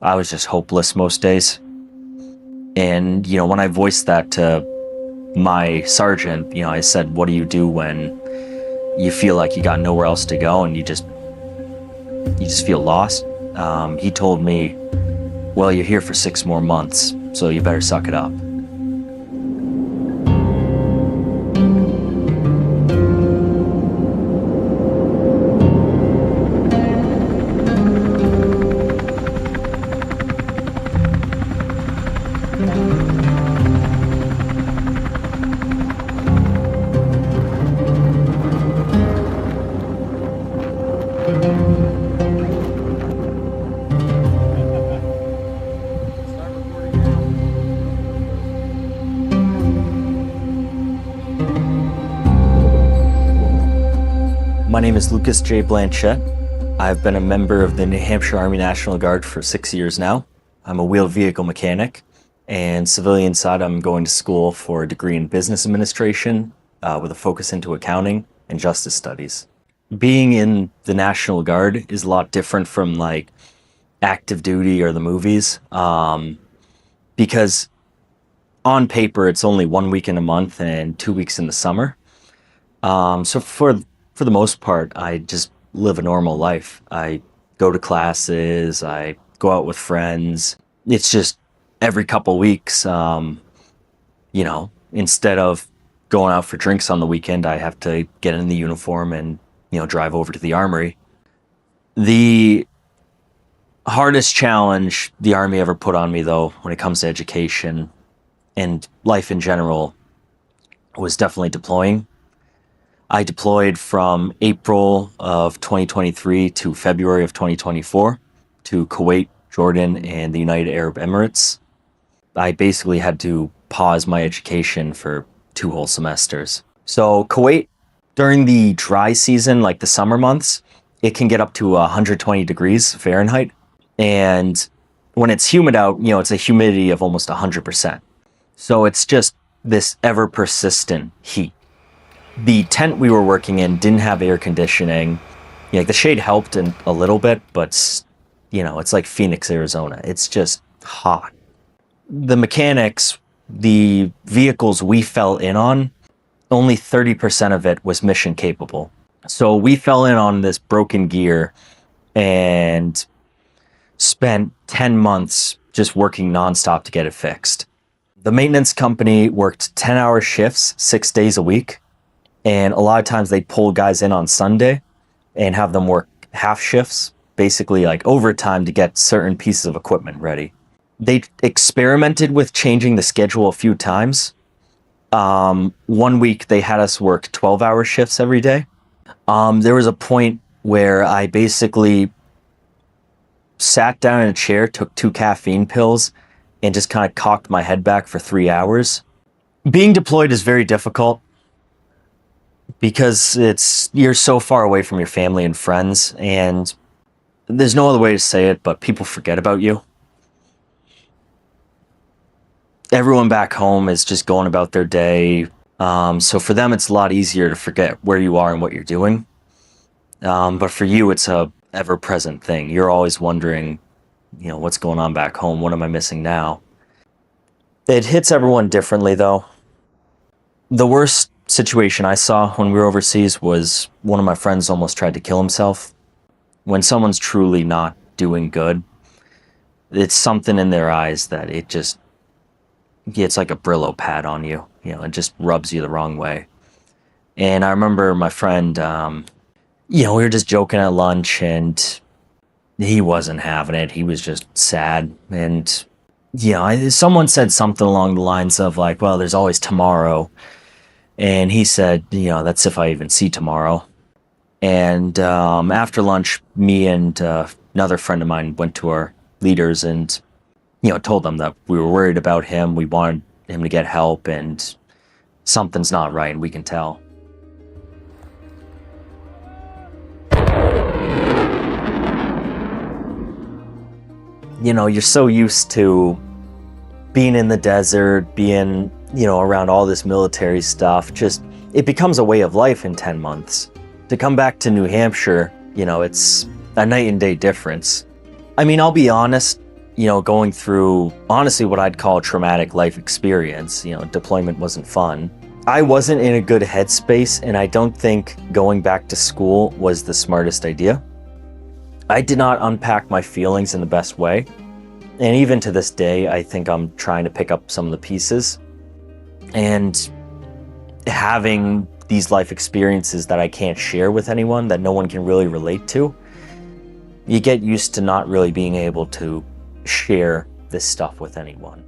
I was just hopeless most days. And, when I voiced that to my sergeant, I said, what do you do when you feel like you got nowhere else to go and you just feel lost? He told me, well, you're here for 6 more months, so you better suck it up. My name is Luke Blanchette. I've been a member of the New Hampshire Army National Guard for 6 years now. I'm a wheeled vehicle mechanic, and civilian side, I'm going to school for a degree in business administration with a focus into accounting and justice studies. Being in the National Guard is a lot different from like active duty or the movies, because on paper it's only 1 week in a month and 2 weeks in the summer. So for the most part, I just live a normal life. I go to classes, I go out with friends. It's just every couple weeks, instead of going out for drinks on the weekend, I have to get in the uniform and, drive over to the armory. The hardest challenge the Army ever put on me, though, when it comes to education and life in general, was definitely deploying. I deployed from April of 2023 to February of 2024 to Kuwait, Jordan, and the United Arab Emirates. I basically had to pause my education for 2 whole semesters. So Kuwait, during the dry season, like the summer months, it can get up to 120 degrees Fahrenheit. And when it's humid out, it's a humidity of almost 100%. So it's just this ever persistent heat. The tent we were working in didn't have air conditioning. The shade helped a little bit, but it's like Phoenix, Arizona. It's just hot. The mechanics, the vehicles we fell in on, only 30% of it was mission capable. So we fell in on this broken gear and spent 10 months just working nonstop to get it fixed. The maintenance company worked 10-hour shifts, 6 days a week. And a lot of times they pull guys in on Sunday and have them work half shifts, basically like overtime to get certain pieces of equipment ready. They experimented with changing the schedule a few times. 1 week they had us work 12-hour shifts every day. There was a point where I basically sat down in a chair, took 2 caffeine pills, and just kind of cocked my head back for 3 hours. Being deployed is very difficult, because you're so far away from your family and friends, and there's no other way to say it, but people forget about you. Everyone back home is just going about their day. So for them, it's a lot easier to forget where you are and what you're doing. But for you, it's a ever-present thing. You're always wondering, what's going on back home? What am I missing now? It hits everyone differently, though. The worst situation I saw when we were overseas was one of my friends almost tried to kill himself. When someone's truly not doing good, it's something in their eyes that it's like a Brillo pad on you. It just rubs you the wrong way. And I remember my friend, we were just joking at lunch and he wasn't having it. He was just sad. And, someone said something along the lines of like, well, there's always tomorrow. And he said, that's if I even see tomorrow. And after lunch, me and another friend of mine went to our leaders and, told them that we were worried about him. We wanted him to get help and something's not right, and we can tell. You're so used to being in the desert, being around all this military stuff, it becomes a way of life in 10 months. To come back to New Hampshire, it's a night and day difference. I mean, I'll be honest, going through honestly what I'd call a traumatic life experience. Deployment wasn't fun. I wasn't in a good headspace, and I don't think going back to school was the smartest idea. I did not unpack my feelings in the best way. And even to this day, I think I'm trying to pick up some of the pieces. And having these life experiences that I can't share with anyone, that no one can really relate to, you get used to not really being able to share this stuff with anyone.